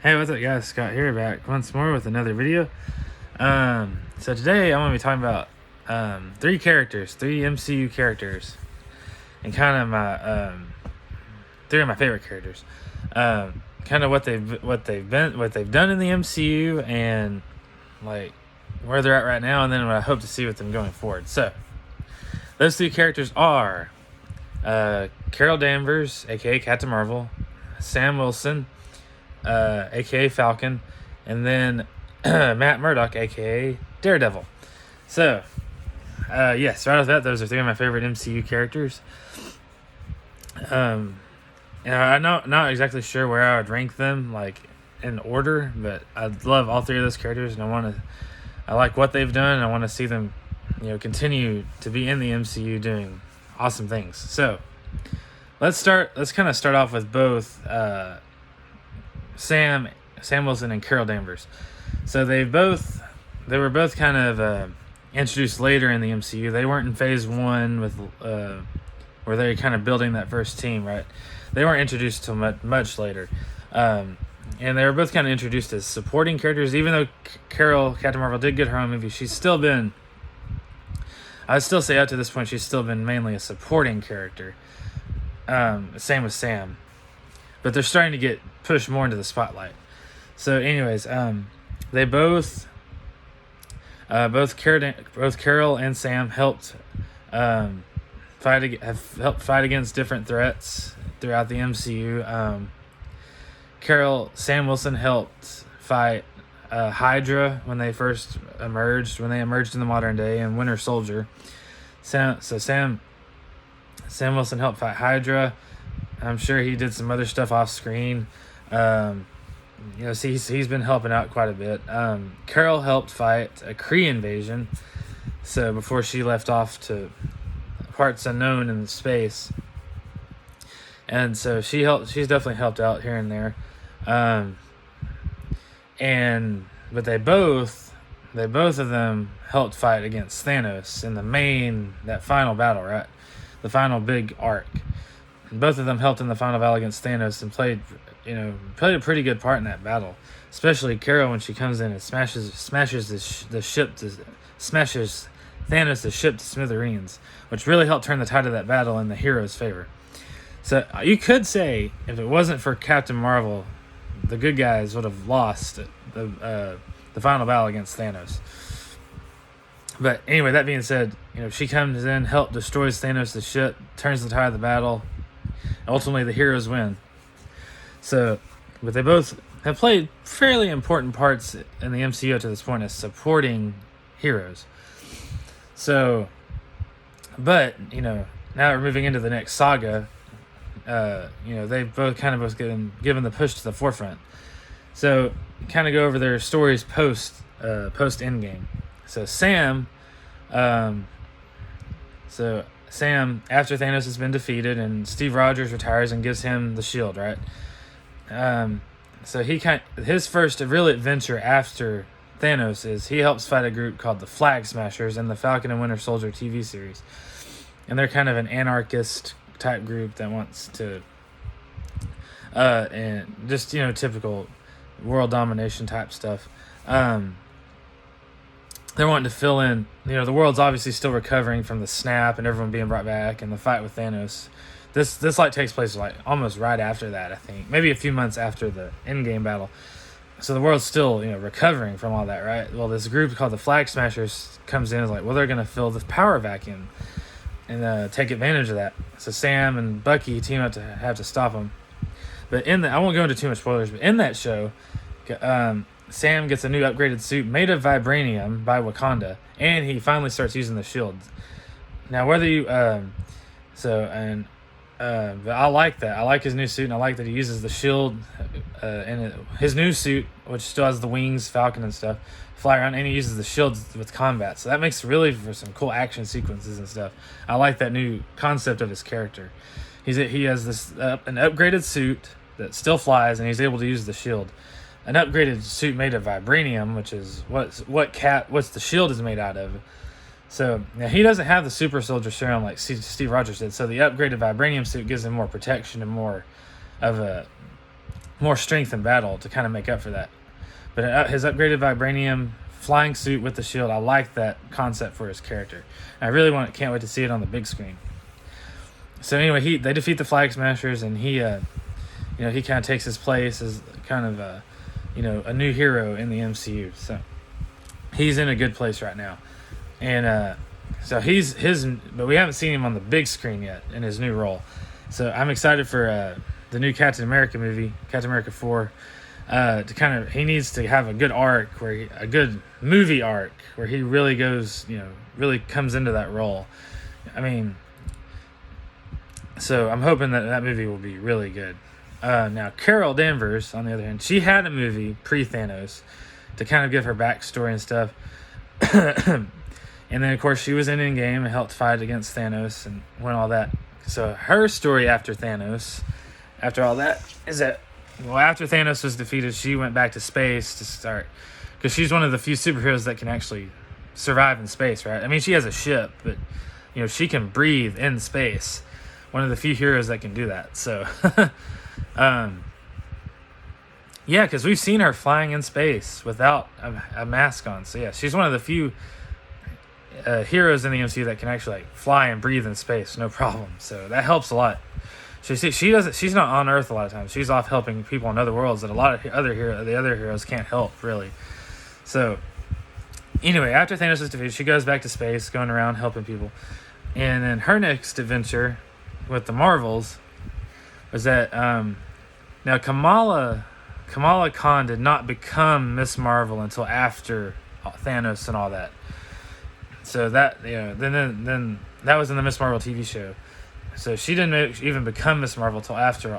Hey, what's up guys? Scott here, back once more with another video. So today I'm going to be talking about three MCU characters, and kind of my three of my favorite characters. Kind of what they've done in the MCU, and like where they're at right now, and then what I hope to see with them going forward. So those three characters are Carol Danvers, aka Captain Marvel, Sam Wilson, aka Falcon, and then Matt Murdock, aka Daredevil. So yes, right off the bat, those are three of my favorite MCU characters. And I'm not exactly sure where I would rank them, like in order, but I love all three of those characters, and I like what they've done, and I want to see them, continue to be in the MCU doing awesome things. So let's kind of start off with both Sam Wilson and Carol Danvers. So they were both kind of introduced later in the MCU. They weren't in phase one with where they were kind of building that first team, right? They weren't introduced till much later. And they were both kind of introduced as supporting characters. Even though Captain Marvel did get her own movie, I would still say up to this point, she's still been mainly a supporting character. Same with Sam. But they're starting to get pushed more into the spotlight. So anyways, they both Carol and Sam helped fight against different threats throughout the MCU. Sam Wilson helped fight Hydra when they emerged in the modern day, and Winter Soldier. Sam Wilson helped fight Hydra. I'm sure he did some other stuff off screen. He's been helping out quite a bit. Carol helped fight a Kree invasion, so before she left off to parts unknown in space, and so she's definitely helped out here and there. But they both of them helped fight against Thanos in that final battle, right? The final big arc. Both of them helped in the final battle against Thanos and played a pretty good part in that battle. Especially Carol, when she comes in and smashes Thanos' ship to smithereens, which really helped turn the tide of that battle in the hero's favor. So you could say, if it wasn't for Captain Marvel, the good guys would have lost the final battle against Thanos. But anyway, that being said, she comes in, destroys Thanos' ship, turns the tide of the battle. Ultimately, the heroes win. So, but they both have played fairly important parts in the MCU to this point as supporting heroes. So, but now we're moving into the next saga. They've both given the push to the forefront. So, kind of go over their stories post Endgame. So Sam, after Thanos has been defeated and Steve Rogers retires and gives him the shield, right? So his first real adventure after Thanos is he helps fight a group called the Flag Smashers in the Falcon and Winter Soldier TV series. And they're kind of an anarchist type group that wants to and just typical world domination type stuff. They're wanting to fill in, the world's obviously still recovering from the snap and everyone being brought back and the fight with Thanos. This takes place almost right after that, I think. Maybe a few months after the Endgame battle. So the world's still, recovering from all that, right? Well, this group called the Flag Smashers comes in and is like, well, they're going to fill this power vacuum and take advantage of that. So Sam and Bucky team up to have to stop them. But I won't go into too much spoilers, but in that show, Sam gets a new upgraded suit made of vibranium by Wakanda, and he finally starts using the shield. Now, whether you but I like that. I like his new suit, and I like that he uses the shield in his new suit, which still has the wings, Falcon and stuff, fly around, and he uses the shield with combat. So that makes really for some cool action sequences and stuff. I like that new concept of his character. He has this an upgraded suit that still flies, and he's able to use the shield. An upgraded suit made of vibranium, which is what the shield is made out of. So now he doesn't have the super soldier serum like Steve Rogers did. So the upgraded vibranium suit gives him more protection and more of a more strength in battle to kind of make up for that. But his upgraded vibranium flying suit with the shield, I like that concept for his character. I really can't wait to see it on the big screen. So anyway, they defeat the Flag Smashers, and he kind of takes his place as kind of a new hero in the MCU. So he's in a good place right now, and so but we haven't seen him on the big screen yet in his new role. So I'm excited for the new Captain America movie, Captain America 4. He needs to have a good arc, a good movie arc where he really goes, really comes into that role. I mean, so I'm hoping that movie will be really good. Now, Carol Danvers, on the other hand, she had a movie pre-Thanos to kind of give her backstory and stuff. And then, of course, she was in Endgame and helped fight against Thanos and won all that. So her story after Thanos, after all that, is that, after Thanos was defeated, she went back to space to start, because she's one of the few superheroes that can actually survive in space, right? I mean, she has a ship, but, she can breathe in space. One of the few heroes that can do that. So, yeah, because we've seen her flying in space without a mask on. So, yeah, she's one of the few heroes in the MCU that can actually fly and breathe in space, no problem. So that helps a lot. She's not on Earth a lot of times. She's off helping people in other worlds that a lot of the other heroes can't help, really. So anyway, after Thanos is defeated, she goes back to space, going around helping people. And then her next adventure with the Marvels was that now Kamala Khan did not become Miss Marvel until after Thanos and all that. So that then that was in the Miss Marvel TV show. So she didn't even become Miss Marvel till after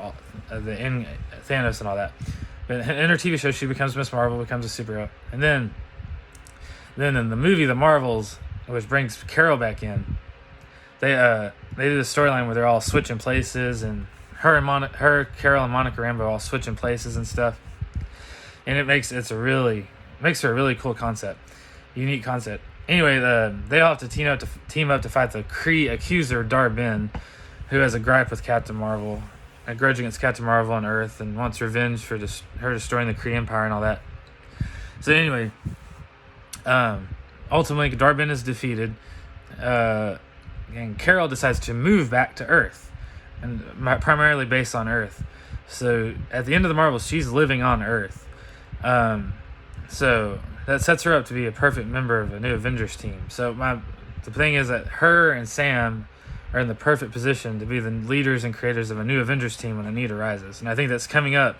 Thanos and all that. But in her TV show, she becomes Miss Marvel, becomes a superhero, and then in the movie The Marvels, which brings Carol back in, they did a storyline where they're all switching places, and Carol and Monica Rambeau all switching places and stuff, and it makes her a really cool concept, unique concept. Anyway, they all have to team up to fight the Kree accuser Dar-Benn, who has a gripe with Captain Marvel, a grudge against Captain Marvel on Earth, and wants revenge for her destroying the Kree Empire and all that. So anyway, ultimately Dar-Benn is defeated, and Carol decides to move back to Earth, and primarily based on Earth. So at the end of the Marvels, she's living on Earth. So that sets her up to be a perfect member of a new Avengers team. So the thing is that her and Sam are in the perfect position to be the leaders and creators of a new Avengers team when a need arises. And I think that's coming up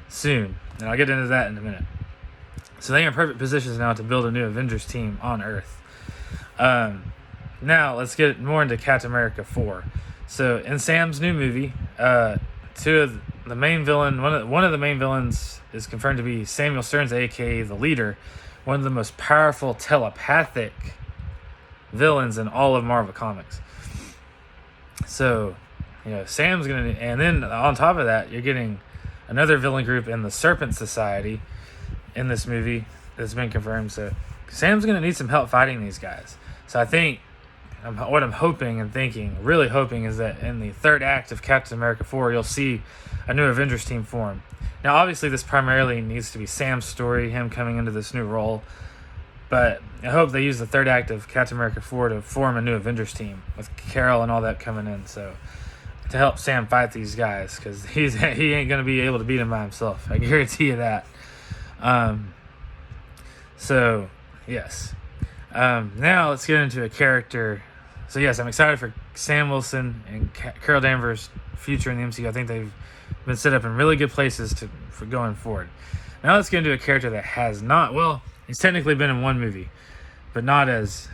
soon. And I'll get into that in a minute. So they're in perfect positions now to build a new Avengers team on Earth. Now let's get more into Captain America 4. So in Sam's new movie, one of the main villains is confirmed to be Samuel Stearns, aka the Leader, one of the most powerful telepathic villains in all of Marvel Comics. So, Sam's gonna, and then on top of that, you're getting another villain group in the Serpent Society in this movie that's been confirmed. So Sam's gonna need some help fighting these guys. So I think what I'm hoping and thinking, really hoping, is that in the third act of Captain America 4, you'll see a new Avengers team form. Now, obviously, this primarily needs to be Sam's story, him coming into this new role. But I hope they use the third act of Captain America 4 to form a new Avengers team with Carol and all that coming in. So to help Sam fight these guys, because he ain't going to be able to beat him by himself. I guarantee you that. So, yes. Now let's get into a character. So, yes, I'm excited for Sam Wilson and Carol Danvers' future in the MCU. I think they've been set up in really good places for going forward. Now let's get into a character that has not, well, he's technically been in one movie, but not as,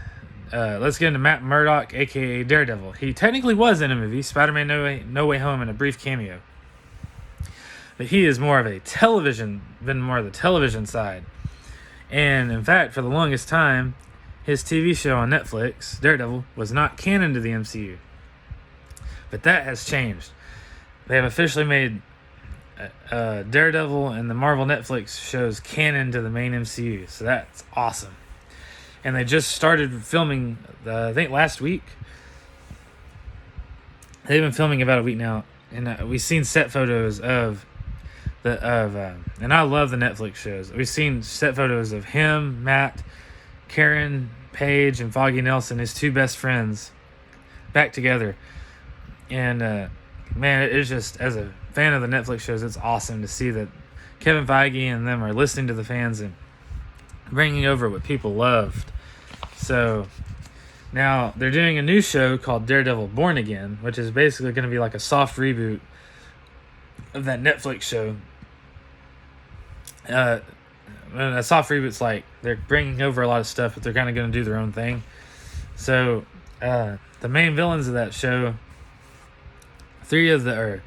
let's get into Matt Murdock, a.k.a. Daredevil. He technically was in a movie, Spider-Man No Way Home, in a brief cameo. But he is more of the television side. And, in fact, for the longest time, his TV show on Netflix, Daredevil, was not canon to the MCU. But that has changed. They have officially made Daredevil and the Marvel Netflix shows canon to the main MCU. So that's awesome. And they just started filming, I think last week. They've been filming about a week now. And we've seen set photos of And I love the Netflix shows. We've seen set photos of him, Matt, Karen, Paige, and Foggy Nelson, his two best friends, back together. And man, it's just, as a fan of the Netflix shows, it's awesome to see that Kevin Feige and them are listening to the fans and bringing over what people loved. So now they're doing a new show called Daredevil Born Again, which is basically going to be like a soft reboot of that Netflix show. A soft reboot's like they're bringing over a lot of stuff, but they're kind of going to do their own thing. So the main villains of that show, three of the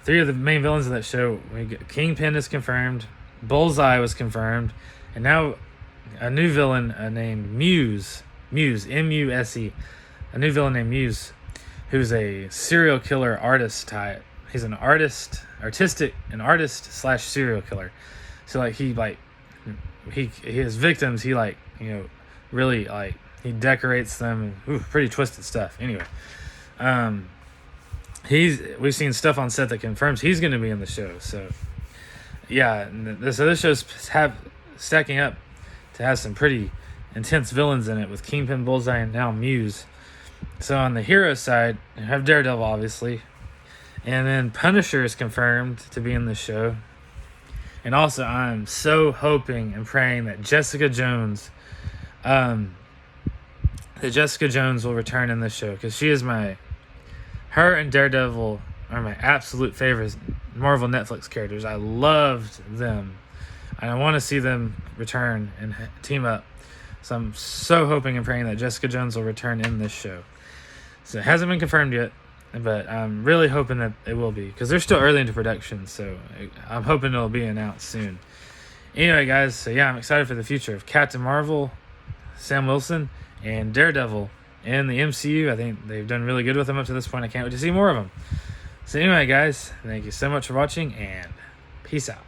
main villains of that show, Kingpin is confirmed, Bullseye was confirmed, and now a new villain named Muse, M-U-S-E, a new villain named Muse, who's a serial killer artist type. He's an artist / serial killer. So like his victims, he really he decorates them and pretty twisted stuff. Anyway, we've seen stuff on set that confirms he's going to be in the show. So yeah, so this show's stacking up to have some pretty intense villains in it with Kingpin, Bullseye, and now Muse. So on the hero side, you have Daredevil, obviously. And then Punisher is confirmed to be in the show. And also, I'm so hoping and praying that Jessica Jones will return in this show. Because her and Daredevil are my absolute favorite Marvel Netflix characters. I loved them. And I want to see them return and team up. So I'm so hoping and praying that Jessica Jones will return in this show. So it hasn't been confirmed yet, but I'm really hoping that it will be, because they're still early into production, so I'm hoping it'll be announced soon. Anyway, guys, so yeah, I'm excited for the future of Captain Marvel, Sam Wilson, and Daredevil in the MCU. I think they've done really good with them up to this point. I can't wait to see more of them. So anyway, guys, thank you so much for watching, and peace out.